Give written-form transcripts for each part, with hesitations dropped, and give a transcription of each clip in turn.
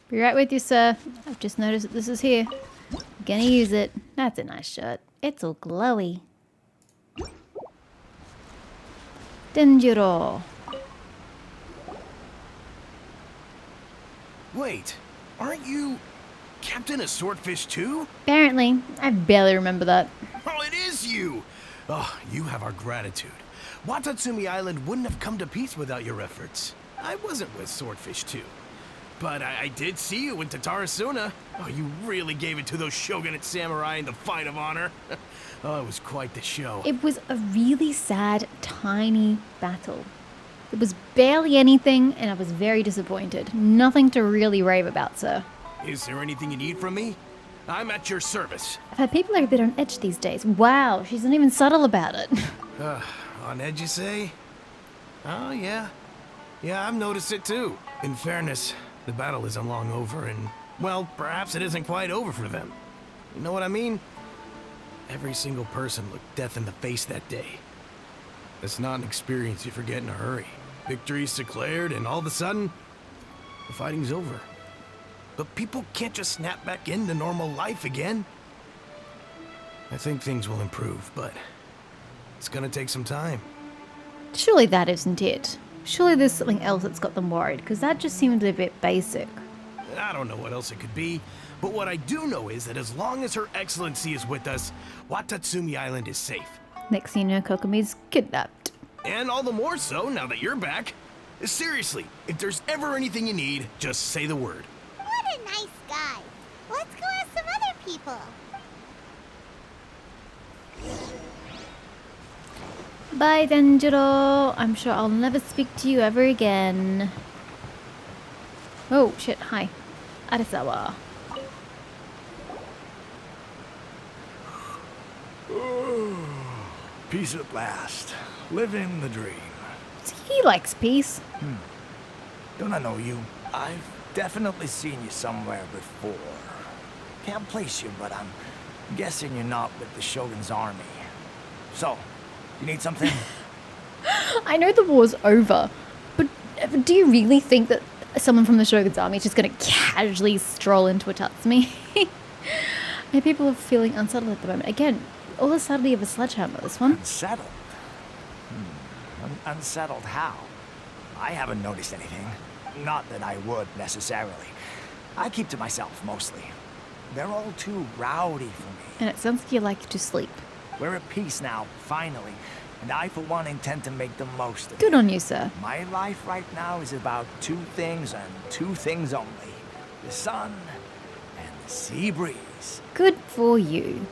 Be right with you, sir. I've just noticed that this is here. Gonna use it. That's a nice shirt. It's all glowy. Denjiro. Wait, aren't you Captain of Swordfish too? Apparently, I barely remember that. Oh, it is you! Oh, you have our gratitude. Watatsumi Island wouldn't have come to peace without your efforts. I wasn't with Swordfish too. But I did see you in Tatarasuna. Oh, you really gave it to those shogunate samurai in the fight of honor. Oh, it was quite the show. It was a really sad, tiny battle. It was barely anything, and I was very disappointed. Nothing to really rave about, sir. Is there anything you need from me? I'm at your service. I've had people are a bit on edge these days. Wow, she's not even subtle about it. On edge, you say? Oh, yeah. Yeah, I've noticed it too. In fairness, the battle isn't long over, and, well, perhaps it isn't quite over for them. You know what I mean? Every single person looked death in the face that day. It's not an experience you forget in a hurry. Victory's declared, and all of a sudden, the fighting's over. But people can't just snap back into normal life again. I think things will improve, but it's gonna take some time. Surely that isn't it. Surely there's something else that's got them worried, because that just seemed a bit basic. I don't know what else it could be, but what I do know is that as long as Her Excellency is with us, Watatsumi Island is safe. Next thing you know, Kokomi's kidnapped. And all the more so now that you're back. Seriously, if there's ever anything you need, just say the word. What a nice guy. Let's go ask some other people. Bye, Denjiro. I'm sure I'll never speak to you ever again. Oh, shit. Hi. Arisawa. Peace at last. Living the dream. He likes peace. Don't I know you? I've definitely seen you somewhere before. Can't place you, but I'm guessing you're not with the Shogun's army. So, you need something? I know the war's over, but do you really think that someone from the Shogun's army is just going to casually stroll into a Tatsumi? And people are feeling unsettled at the moment. Again, all the subtlety of a sledgehammer, this one. Unsettled? Unsettled how? I haven't noticed anything. Not that I would, necessarily. I keep to myself, mostly. They're all too rowdy for me. And it sounds like you like to sleep. We're at peace now, finally. And I, for one, intend to make the most of it. Good on you, sir. My life right now is about two things and two things only. The sun and the sea breeze. Good for you.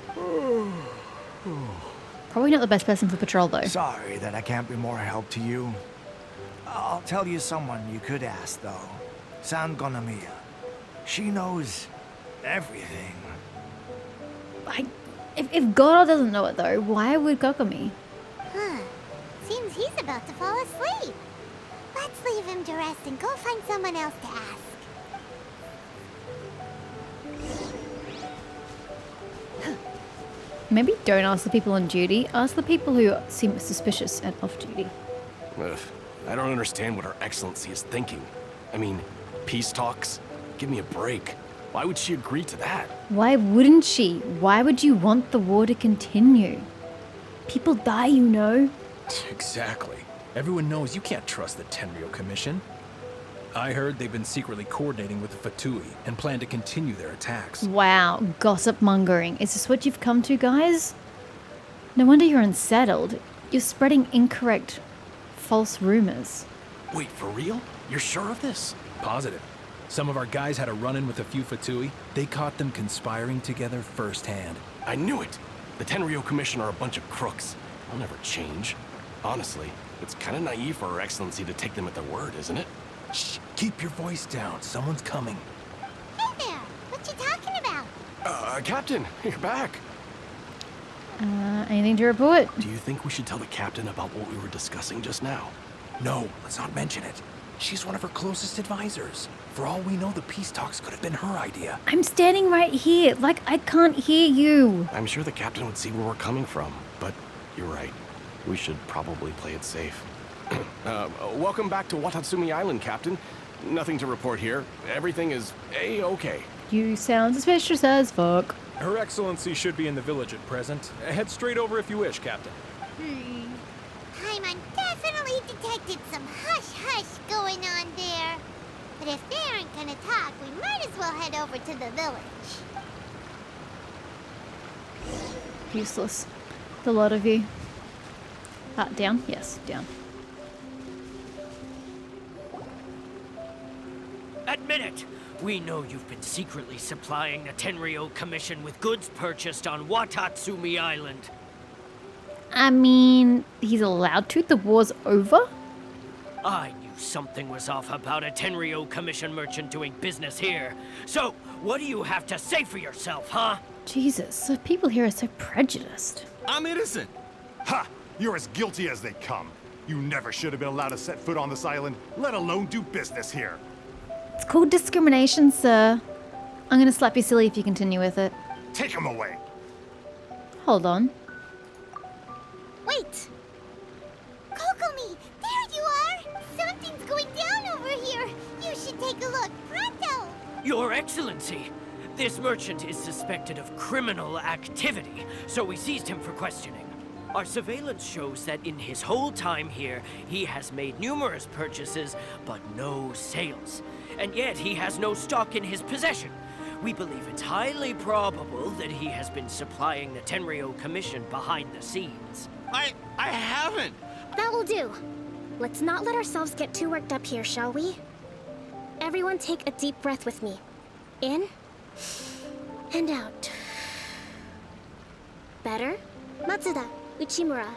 Probably not the best person for patrol, though. Sorry that I can't be more help to you. I'll tell you someone you could ask, though. San Gonamiya. She knows everything. If Goro doesn't know it, though, why would Kokomi? Huh. Seems he's about to fall asleep. Let's leave him to rest and go find someone else to ask. Maybe don't ask the people on duty. Ask the people who seem suspicious and off duty. Ugh, I don't understand what Her Excellency is thinking. I mean, peace talks? Give me a break. Why would she agree to that? Why wouldn't she? Why would you want the war to continue? People die, you know. Exactly. Everyone knows you can't trust the Tenryo Commission. I heard they've been secretly coordinating with the Fatui and plan to continue their attacks. Wow, gossip mongering. Is this what you've come to, guys? No wonder you're unsettled. You're spreading incorrect, false rumors. Wait, for real? You're sure of this? Positive. Some of our guys had a run-in with a few Fatui. They caught them conspiring together firsthand. I knew it! The Tenryo Commission are a bunch of crooks. They'll never change. Honestly, it's kind of naive for Her Excellency to take them at their word, isn't it? Shh, keep your voice down. Someone's coming. Hey there, what you talking about? Captain, you're back. Anything to report? Do you think we should tell the captain about what we were discussing just now? No, let's not mention it. She's one of her closest advisors. For all we know, the peace talks could have been her idea. I'm standing right here. Like, I can't hear you. I'm sure the captain would see where we're coming from, but you're right. We should probably play it safe. Welcome back to Watatsumi Island, Captain. Nothing to report here. Everything is A-okay. You sound suspicious as fuck. Her Excellency should be in the village at present. Head straight over if you wish, Captain. Paimon definitely detected some hush-hush going on there. But if they aren't gonna talk, we might as well head over to the village. Useless. The lot of you. Down? Yes, down. Admit it! We know you've been secretly supplying the Tenryou Commission with goods purchased on Watatsumi Island. I mean, he's allowed to? The war's over? I knew something was off about a Tenryou Commission merchant doing business here. So, what do you have to say for yourself, huh? Jesus, so people here are so prejudiced. I'm innocent. Ha! You're as guilty as they come. You never should have been allowed to set foot on this island, let alone do business here. It's called discrimination, sir. I'm gonna slap you silly if you continue with it. Take him away. Hold on. Wait! Kokomi! There you are! Something's going down over here! You should take a look, pronto! Your Excellency! This merchant is suspected of criminal activity, so we seized him for questioning. Our surveillance shows that in his whole time here, he has made numerous purchases, but no sales. And yet he has no stock in his possession. We believe it's highly probable that he has been supplying the Tenryou Commission behind the scenes. I haven't. That will do. Let's not let ourselves get too worked up here, shall we? Everyone take a deep breath with me. In and out. Better? Matsuda, Uchimura,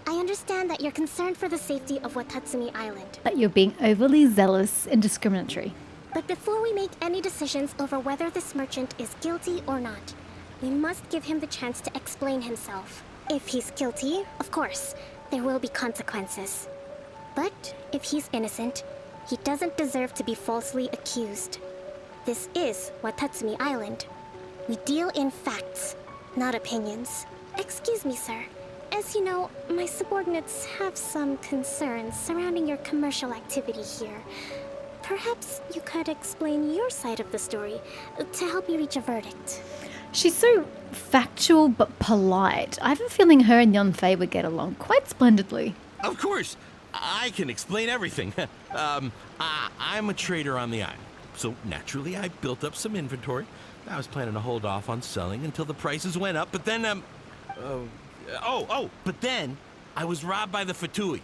I understand that you're concerned for the safety of Watatsumi Island. But you're being overly zealous and discriminatory. But before we make any decisions over whether this merchant is guilty or not, we must give him the chance to explain himself. If he's guilty, of course, there will be consequences. But if he's innocent, he doesn't deserve to be falsely accused. This is Watatsumi Island. We deal in facts, not opinions. Excuse me, sir. As you know, my subordinates have some concerns surrounding your commercial activity here. Perhaps you could explain your side of the story to help me reach a verdict. She's so factual but polite. I have a feeling her and Yunfei would get along quite splendidly. Of course, I can explain everything. I'm a trader on the island, so naturally I built up some inventory. I was planning to hold off on selling until the prices went up, but then, but then I was robbed by the Fatui.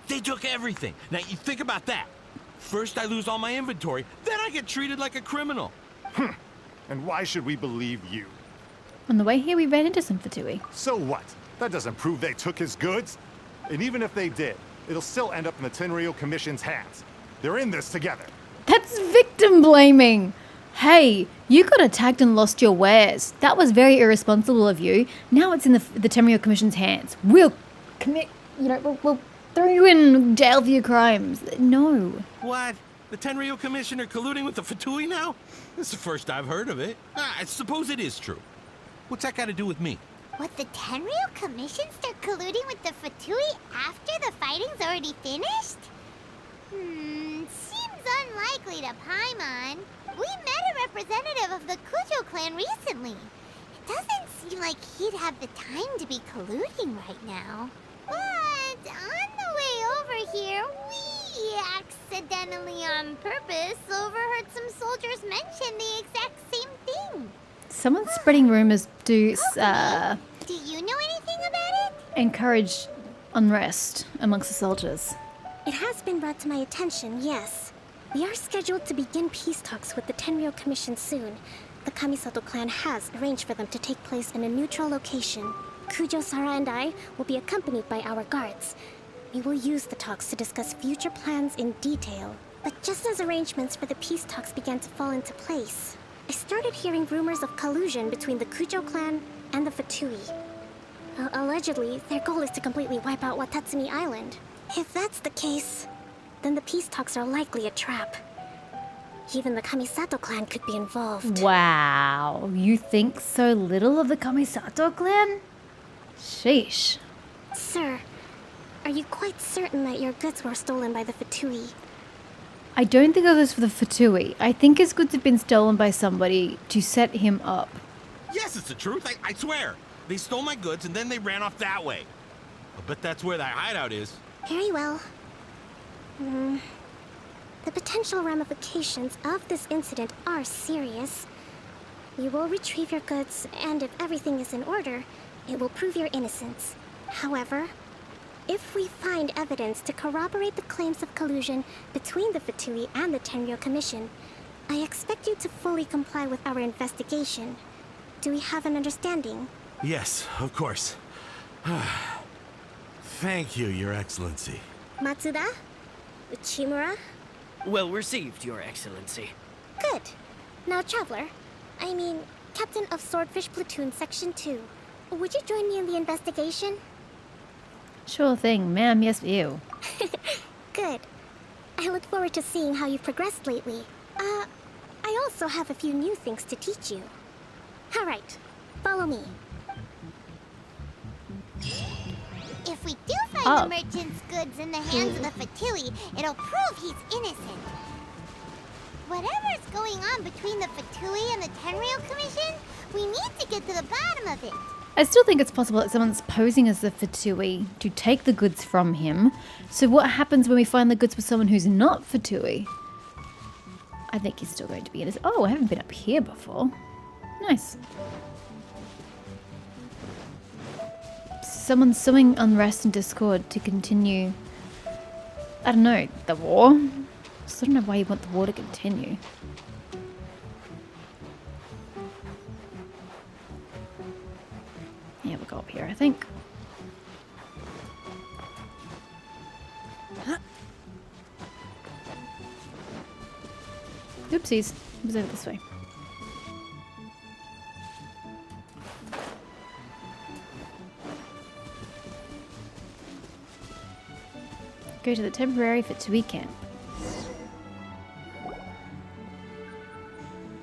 They took everything. Now, you think about that. First I lose all my inventory, then I get treated like a criminal. And why should we believe you? On the way here, we ran into some Fatui. So what? That doesn't prove they took his goods. And even if they did, it'll still end up in the Tenryou Commission's hands. They're in this together. That's victim blaming. Hey, you got attacked and lost your wares. That was very irresponsible of you. Now it's in the Tenryou Commission's hands. We'll commit, we'll throw you in jail for your crimes. No. What? The Tenryou Commission are colluding with the Fatui now? This is the first I've heard of it. I suppose it is true. What's that got to do with me? What, the Tenryou Commission start colluding with the Fatui after the fighting's already finished? Seems unlikely to Paimon. We met a representative of the Kujo clan recently. It doesn't seem like he'd have the time to be colluding right now. But on the way over here, we accidentally on purpose overheard some soldiers mention the exact same thing. Someone's spreading rumors to Do you know anything about it? encourage unrest amongst the soldiers. It has been brought to my attention, yes. We are scheduled to begin peace talks with the Tenryou Commission soon. The Kamisato clan has arranged for them to take place in a neutral location. Kujo, Sara, and I will be accompanied by our guards. We will use the talks to discuss future plans in detail. But just as arrangements for the peace talks began to fall into place, I started hearing rumors of collusion between the Kujo clan and the Fatui. Allegedly, their goal is to completely wipe out Watatsumi Island. If that's the case, then the peace talks are likely a trap. Even the Kamisato clan could be involved. Wow, you think so little of the Kamisato clan? Sheesh. Sir, are you quite certain that your goods were stolen by the Fatui? I don't think it was for the Fatui. I think his goods have been stolen by somebody to set him up. Yes, it's the truth. I swear. They stole my goods and then they ran off that way. I bet that's where that hideout is. Very well. The potential ramifications of this incident are serious. You will retrieve your goods, and if everything is in order, it will prove your innocence. However, if we find evidence to corroborate the claims of collusion between the Fatui and the Tenryo Commission, I expect you to fully comply with our investigation. Do we have an understanding? Yes, of course. Thank you, Your Excellency. Matsuda? Uchimura? Well received, Your Excellency. Good. Now, Traveler, Captain of Swordfish Platoon Section 2, would you join me in the investigation? Sure thing, ma'am. Yes, you. Good. I look forward to seeing how you've progressed lately. I also have a few new things to teach you. Alright, follow me. If we do find the merchant's goods in the hands of the Fatui, it'll prove he's innocent. Whatever's going on between the Fatui and the Tenryo Commission, we need to get to the bottom of it. I still think it's possible that someone's posing as the Fatui to take the goods from him. So what happens when we find the goods with someone who's not Fatui? I think he's still going to be in his... Oh, I haven't been up here before. Nice. Someone's sowing unrest and discord to continue... I don't know, the war? I don't know why you want the war to continue. Yeah, we'll go up here, I think. Oopsies. It was over this way. Go to the temporary Fatui camp.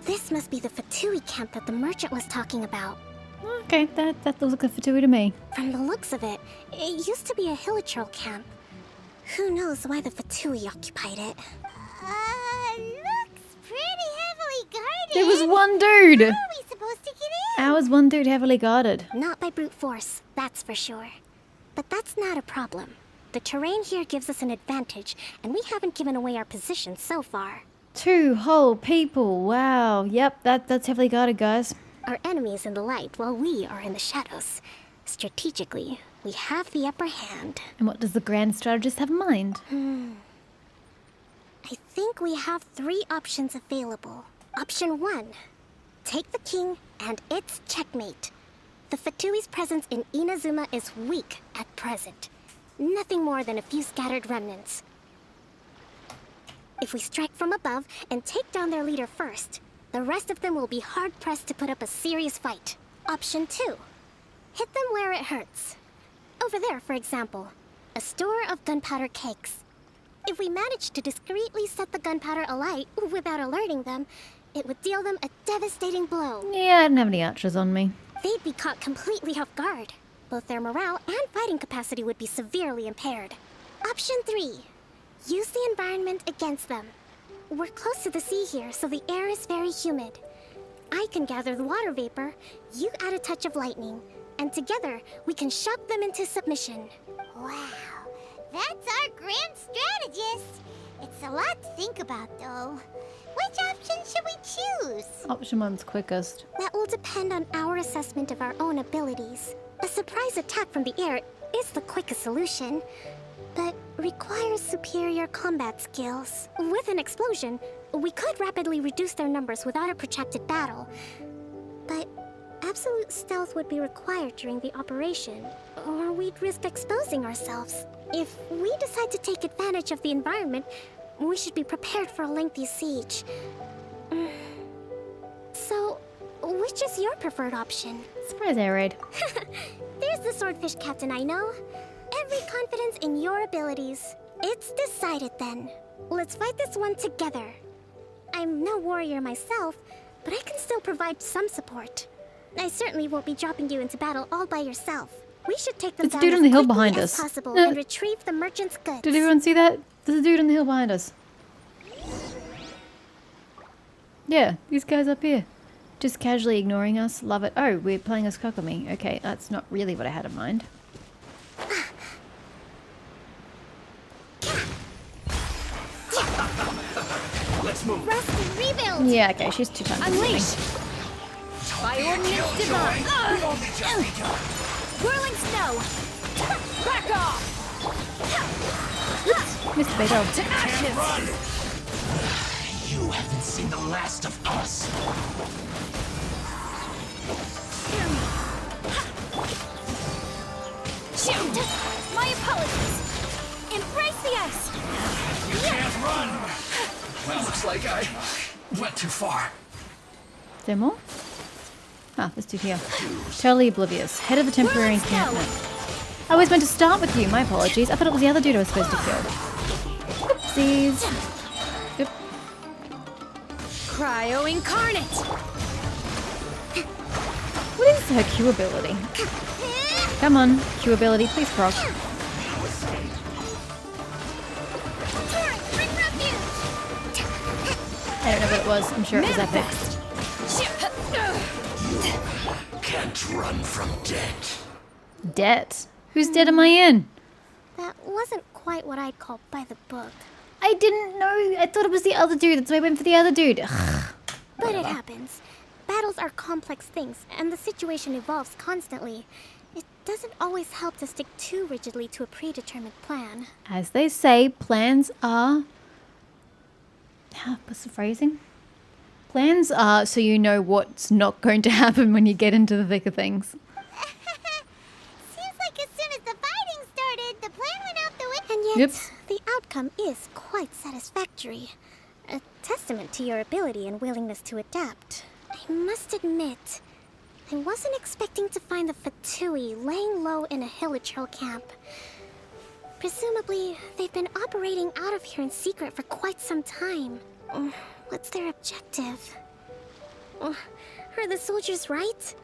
This must be the Fatui camp that the merchant was talking about. Okay, that looks like a Fatui to me. From the looks of it, it used to be a hilichurl camp. Who knows why the Fatui occupied it? Looks pretty heavily guarded. There was one dude! How are we supposed to get in? How is one dude heavily guarded? Not by brute force, that's for sure. But that's not a problem. The terrain here gives us an advantage, and we haven't given away our position so far. 2 whole people, wow. Yep, that's heavily guarded, guys. Our enemy is in the light while we are in the shadows. Strategically, we have the upper hand. And what does the grand strategist have in mind? I think we have 3 options available. Option 1. Take the king and its checkmate. The Fatui's presence in Inazuma is weak at present. Nothing more than a few scattered remnants. If we strike from above and take down their leader first, the rest of them will be hard-pressed to put up a serious fight. Option 2. Hit them where it hurts. Over there, for example, a store of gunpowder cakes. If we manage to discreetly set the gunpowder alight without alerting them, it would deal them a devastating blow. Yeah, I didn't have any archers on me. They'd be caught completely off guard. Both their morale and fighting capacity would be severely impaired. Option 3. Use the environment against them. We're close to the sea here, so the air is very humid. I can gather the water vapor, you add a touch of lightning, and together we can shock them into submission. Wow, that's our grand strategist. It's a lot to think about, though. Which option should we choose? Option 1's quickest. That will depend on our assessment of our own abilities. A surprise attack from the air is the quickest solution, but requires superior combat skills. With an explosion, we could rapidly reduce their numbers without a protracted battle. But absolute stealth would be required during the operation, or we'd risk exposing ourselves. If we decide to take advantage of the environment, we should be prepared for a lengthy siege. So, which is your preferred option? Surprise air raid. There's the swordfish captain I know. Every confidence in your abilities. It's decided then. Let's fight this one together. I'm no warrior myself, but I can still provide some support. I certainly won't be dropping you into battle all by yourself. We should take them There's a down dude as on the hill quickly behind as us. possible and retrieve the merchant's goods. Did everyone see that? There's a dude on the hill behind us. Yeah, these guys up here. Just casually ignoring us. Love it. Oh, we're playing as Kokomi. Okay, that's not really what I had in mind. Let's move. Rest and rebuild! Yeah, okay, she's too tiny. Unleash! By ordinance divine! Whirling snow! Back off! Mr. Beto. To ashes! You haven't seen the last of us. Shoot! My apologies! Embrace the ice! You can't run! Well, looks like I went too far. Is there more? Ah, there's two here. Totally oblivious. Head of the temporary encampment. I was meant to start with you. My apologies. I thought it was the other dude I was supposed to kill. Oopsies. Yep. Cryo incarnate! What is her Q ability? Come on, Q ability, please proc. I don't know what it was. I'm sure it was epic. Can't run from death. Debt? Whose debt am I in? That wasn't quite what I'd call by the book. I didn't know. I thought it was the other dude. That's why I went for the other dude. Ugh. But it happens. Battles are complex things, and the situation evolves constantly. It doesn't always help to stick too rigidly to a predetermined plan. As they say, plans are... What's the phrasing? Plans are so you know what's not going to happen when you get into the thick of things. Seems like as soon as the fighting started, the plan went out the window. And yet, Yep. the outcome is quite satisfactory. A testament to your ability and willingness to adapt. I must admit, I wasn't expecting to find the Fatui laying low in a Hilichurl camp. Presumably, they've been operating out of here in secret for quite some time. What's their objective? Are the soldiers right?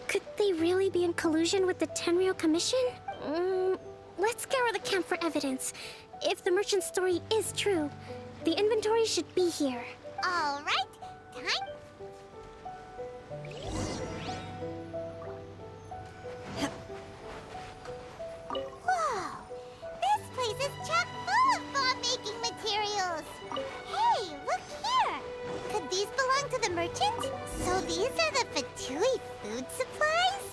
Could they really be in collusion with the Tenryou Commission? Let's scour the camp for evidence. If the merchant's story is true, the inventory should be here. All right, time. Whoa, this place is chock full of bomb-making materials. Hey, look here. Could these belong to the merchant? So these are the Fatui food supplies?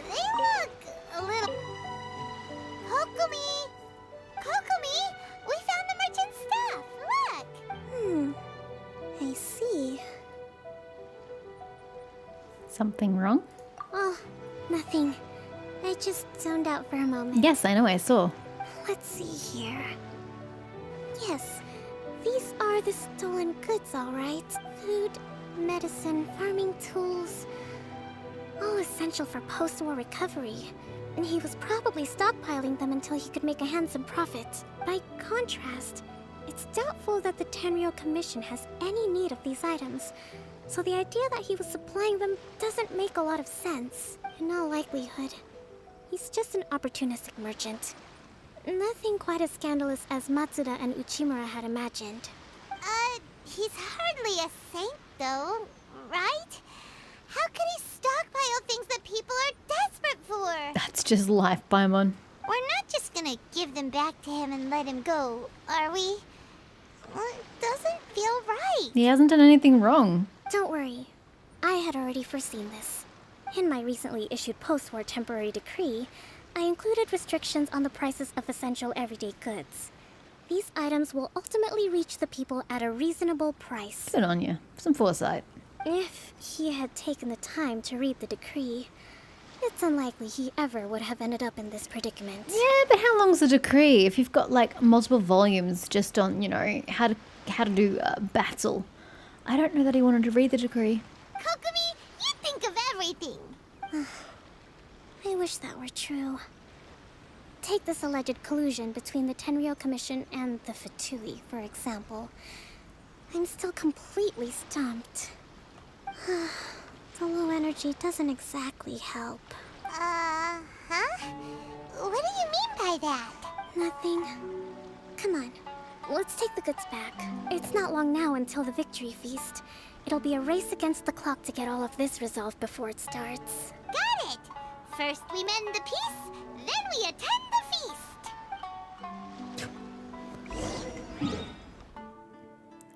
They look a little... Kokomi! Kokomi! We found the merchant's stuff! Look! I see. Something wrong? Oh, nothing. I just zoned out for a moment. Yes, I know, I saw. Let's see here. Yes, these are the stolen goods, all right. Food, medicine, farming tools. All essential for post-war recovery. And he was probably stockpiling them until he could make a handsome profit. By contrast, it's doubtful that the Tenryou Commission has any need of these items. So the idea that he was supplying them doesn't make a lot of sense. In all likelihood, he's just an opportunistic merchant. Nothing quite as scandalous as Matsuda and Uchimura had imagined. He's hardly a saint, though, right? How could he stockpile things that people are desperate for? That's just life, Paimon. We're not just gonna give them back to him and let him go, are we? Well, it doesn't feel right. He hasn't done anything wrong. Don't worry, I had already foreseen this. In my recently issued post-war temporary decree, I included restrictions on the prices of essential everyday goods. These items will ultimately reach the people at a reasonable price. Good on you. Some foresight. If he had taken the time to read the decree, it's unlikely he ever would have ended up in this predicament. Yeah, but how long's the decree? If you've got like multiple volumes just on, you know, how to do battle. I don't know that he wanted to read the decree. Kokomi, you think of everything. I wish that were true. Take this alleged collusion between the Tenryou Commission and the Fatui, for example. I'm still completely stumped. The low energy doesn't exactly help. Huh? What do you mean by that? Nothing. Come on, let's take the goods back. It's not long now until the victory feast. It'll be a race against the clock to get all of this resolved before it starts. Got it! First we mend the peace, then we attend the feast.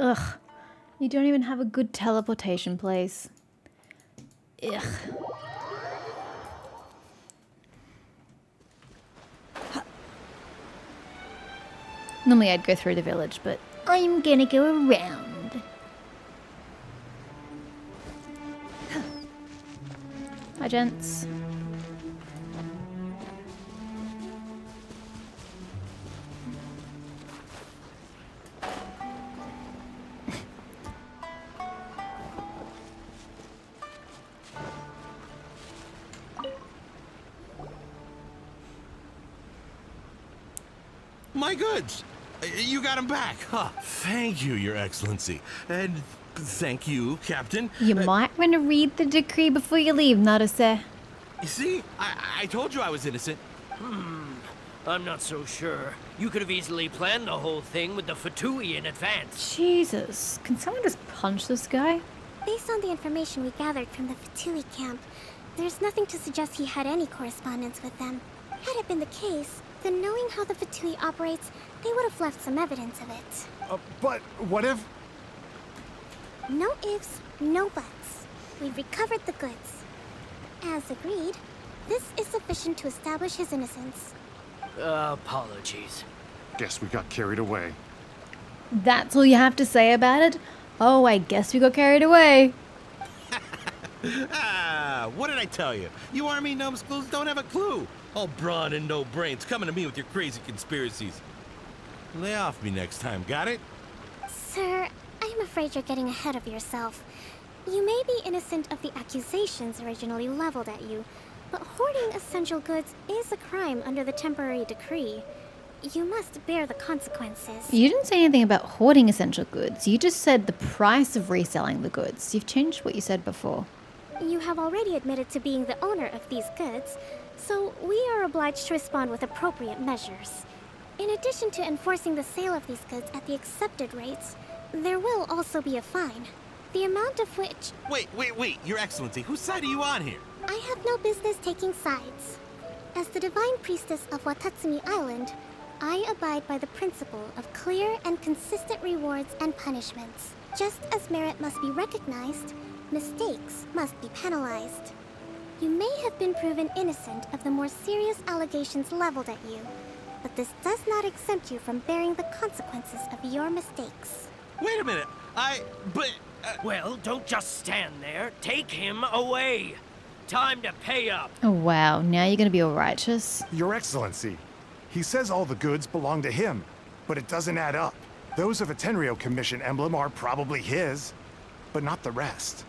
Ugh. You don't even have a good teleportation place. Ugh. Normally I'd go through the village, but I'm gonna go around. Hi, gents. My goods! You got them back. Huh. Thank you, Your Excellency. And thank you, Captain. You might want to read the decree before you leave, Naruse. You see? I told you I was innocent. I'm not so sure. You could have easily planned the whole thing with the Fatui in advance. Jesus, can someone just punch this guy? Based on the information we gathered from the Fatui camp, there's nothing to suggest he had any correspondence with them. Had it been the case, then knowing how the Fatui operates, they would have left some evidence of it. But what if... No ifs, no buts. We've recovered the goods. As agreed, this is sufficient to establish his innocence. Apologies. Guess we got carried away. That's all you have to say about it? Oh, I guess we got carried away. What did I tell you? You army numbskulls don't have a clue. All brawn and no brains coming to me with your crazy conspiracies. Lay off me next time, got it? Sir, I'm afraid you're getting ahead of yourself. You may be innocent of the accusations originally leveled at you, but hoarding essential goods is a crime under the temporary decree. You must bear the consequences. You didn't say anything about hoarding essential goods. You just said the price of reselling the goods. You've changed what you said before. You have already admitted to being the owner of these goods, so we are obliged to respond with appropriate measures. In addition to enforcing the sale of these goods at the accepted rates, there will also be a fine, the amount of which... Wait, Your Excellency, whose side are you on here? I have no business taking sides. As the Divine Priestess of Watatsumi Island, I abide by the principle of clear and consistent rewards and punishments. Just as merit must be recognized, mistakes must be penalized. You may have been proven innocent of the more serious allegations leveled at you, but this does not exempt you from bearing the consequences of your mistakes. Wait a minute, Well, don't just stand there. Take him away. Time to pay up. Oh, wow. Now you're going to be all righteous? Your Excellency, he says all the goods belong to him, but it doesn't add up. Those of a Tenryou Commission emblem are probably his, but not the rest.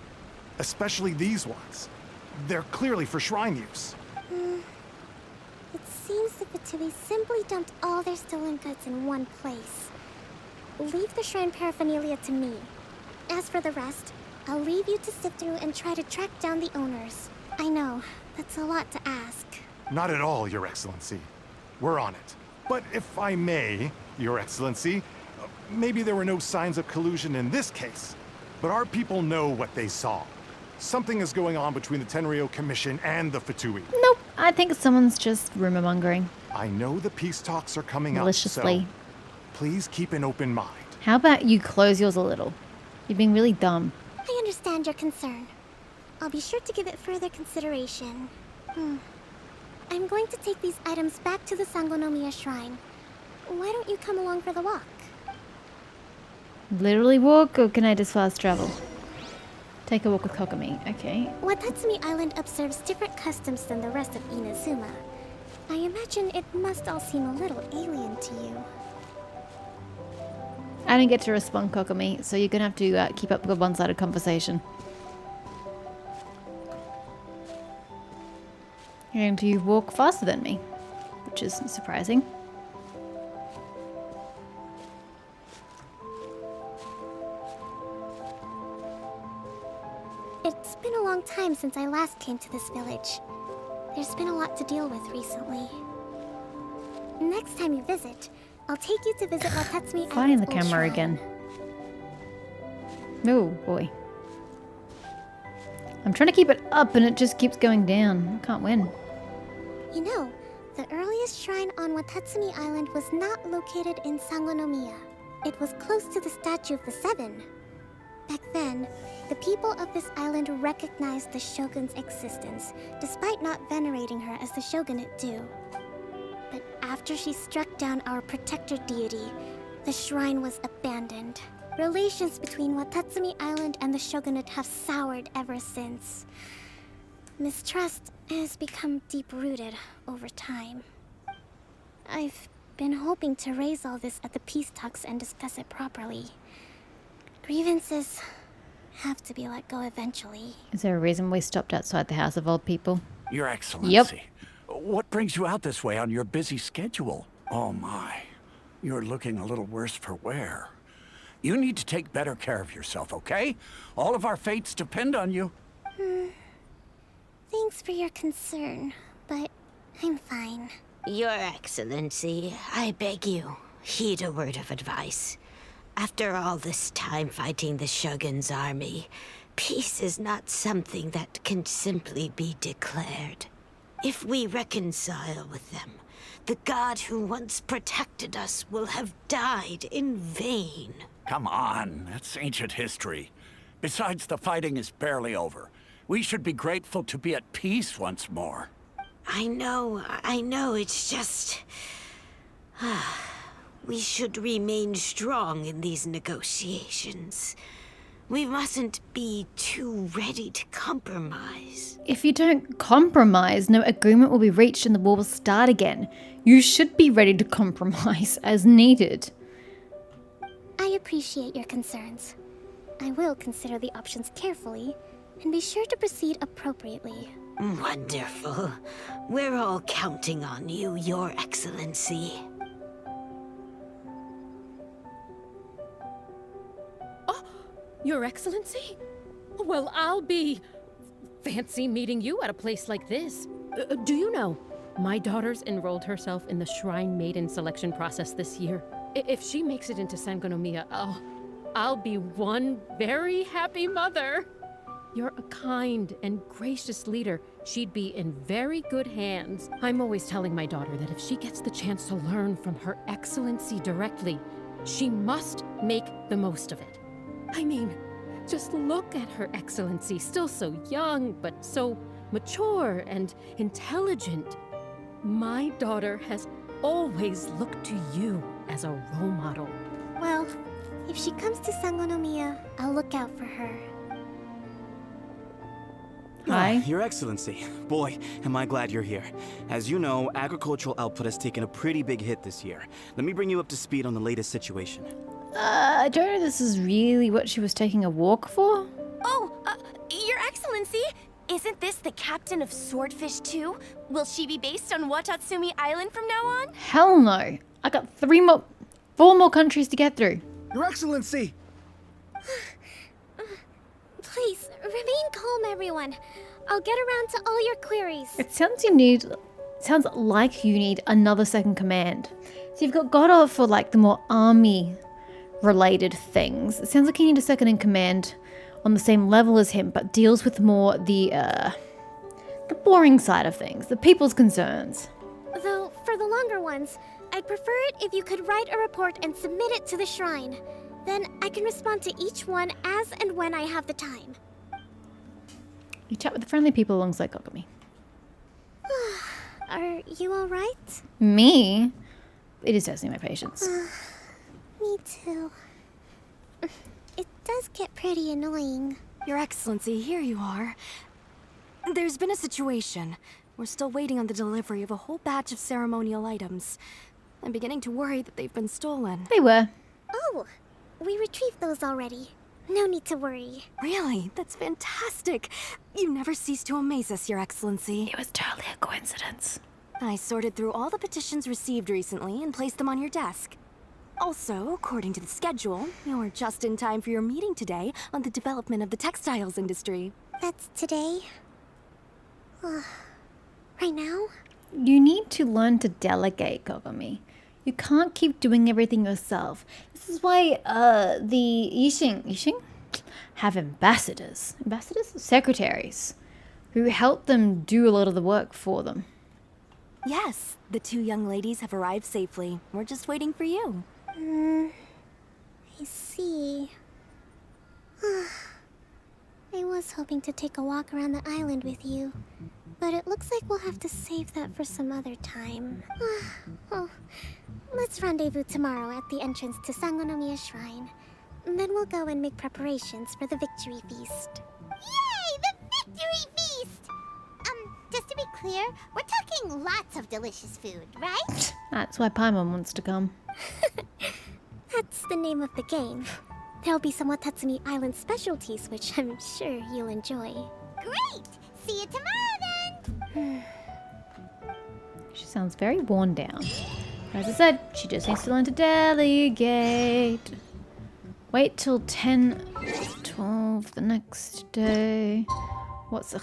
Especially these ones. They're clearly for shrine use. It seems the Fatui simply dumped all their stolen goods in one place. Leave the shrine paraphernalia to me. As for the rest, I'll leave you to sift through and try to track down the owners. I know, that's a lot to ask. Not at all, Your Excellency. We're on it. But if I may, Your Excellency, maybe there were no signs of collusion in this case, but our people know what they saw. Something is going on between the Tenryou Commission and the Fatui. Nope. I think someone's just rumor mongering. I know the peace talks are coming Maliciously. up, so please keep an open mind. How about you close yours a little? You're being really dumb. I understand your concern. I'll be sure to give it further consideration. I'm going to take these items back to the Sangonomiya Shrine. Why don't you come along for the walk? Literally walk, or can I just fast travel? Take a walk with Kokomi. Okay. Watatsumi Island observes different customs than the rest of Inazuma. I imagine it must all seem a little alien to you. I didn't get to respond, Kokomi, so you're gonna have to keep up the one-sided conversation. And you walk faster than me, which is surprising. It's been a long time since I last came to this village. There's been a lot to deal with recently. Next time you visit, I'll take you to visit Watatsumi Finding the Island's old camera shrine. again. Oh boy. I'm trying to keep it up and it just keeps going down. I can't win. You know, the earliest shrine on Watatsumi Island was not located in Sangonomiya. It was close to the Statue of the Seven. Back then, the people of this island recognized the shogun's existence, despite not venerating her as the shogunate do. But after she struck down our protector deity, the shrine was abandoned. Relations between Watatsumi Island and the shogunate have soured ever since. Mistrust has become deep-rooted over time. I've been hoping to raise all this at the peace talks and discuss it properly. Grievances have to be let go eventually. Is there a reason we stopped outside the House of Old People? Your Excellency. Yep. What brings you out this way on your busy schedule? Oh my. You're looking a little worse for wear. You need to take better care of yourself, okay? All of our fates depend on you. Thanks for your concern, but I'm fine. Your Excellency, I beg you, heed a word of advice. After all this time fighting the Shogun's army, peace is not something that can simply be declared. If we reconcile with them, the god who once protected us will have died in vain. Come on, that's ancient history. Besides, the fighting is barely over. We should be grateful to be at peace once more. I know, it's just... we should remain strong in these negotiations. We mustn't be too ready to compromise. If you don't compromise, no agreement will be reached and the war will start again. You should be ready to compromise as needed. I appreciate your concerns. I will consider the options carefully and be sure to proceed appropriately. Wonderful. We're all counting on you, Your Excellency. Your Excellency? Well, I'll be... fancy meeting you at a place like this. Do you know, my daughter's enrolled herself in the Shrine Maiden selection process this year. If she makes it into Sangonomiya, I'll be one very happy mother. You're a kind and gracious leader. She'd be in very good hands. I'm always telling my daughter that if she gets the chance to learn from Her Excellency directly, she must make the most of it. I mean, just look at Her Excellency, still so young, but so mature and intelligent. My daughter has always looked to you as a role model. Well, if she comes to Sangonomiya, I'll look out for her. Hi. Your Excellency. Boy, am I glad you're here. As you know, agricultural output has taken a pretty big hit this year. Let me bring you up to speed on the latest situation. I don't know if this is really what she was taking a walk for. Oh, Your Excellency, isn't this the captain of Swordfish 2? Will she be based on Watatsumi Island from now on? Hell no. I got 4 more countries to get through. Your Excellency! Please, remain calm, everyone. I'll get around to all your queries. It sounds like you need another second command. So you've got Goddard for like the more army related things. It sounds like you need a second in command on the same level as him, but deals with more the boring side of things, the people's concerns. Though, for the longer ones, I'd prefer it if you could write a report and submit it to the shrine. Then I can respond to each one as and when I have the time. You chat with the friendly people alongside Kogami. Are you alright? Me? It is testing my patience. Me too. It does get pretty annoying. Your Excellency, here you are. There's been a situation. We're still waiting on the delivery of a whole batch of ceremonial items. I'm beginning to worry that they've been stolen. They were. Oh, we retrieved those already. No need to worry. Really? That's fantastic. You never cease to amaze us, Your Excellency. It was totally a coincidence. I sorted through all the petitions received recently and placed them on your desk. Also, according to the schedule, you're just in time for your meeting today on the development of the textiles industry. That's today? Right now? You need to learn to delegate, Kogami. You can't keep doing everything yourself. This is why the Yixing have ambassadors. Ambassadors? Secretaries. Who help them do a lot of the work for them. Yes, the two young ladies have arrived safely. We're just waiting for you. I see. I was hoping to take a walk around the island with you, but it looks like we'll have to save that for some other time. Oh, let's rendezvous tomorrow at the entrance to Sangonomiya Shrine. Then we'll go and make preparations for the victory feast. Yay! The victory feast! Just to be clear, we're talking lots of delicious food, right? That's why Paimon wants to come. That's the name of the game. There'll be some Watatsumi Island specialties, which I'm sure you'll enjoy. Great! See you tomorrow then! She sounds very worn down. As I said, she just needs to learn to delegate. Wait till 10:12 the next day. It's a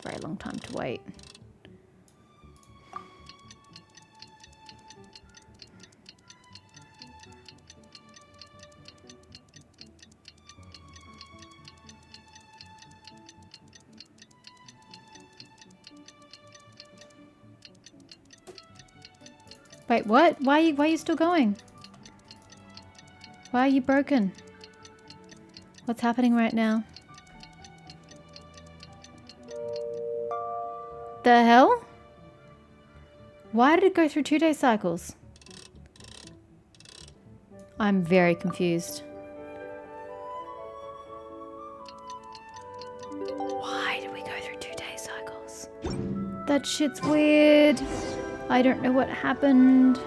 very long time to wait. Wait, what? Why are you still going? Why are you broken? What's happening right now? The hell? Why did it go through 2-day cycles? I'm very confused. Why did we go through 2-day cycles? That shit's weird. I don't know what happened.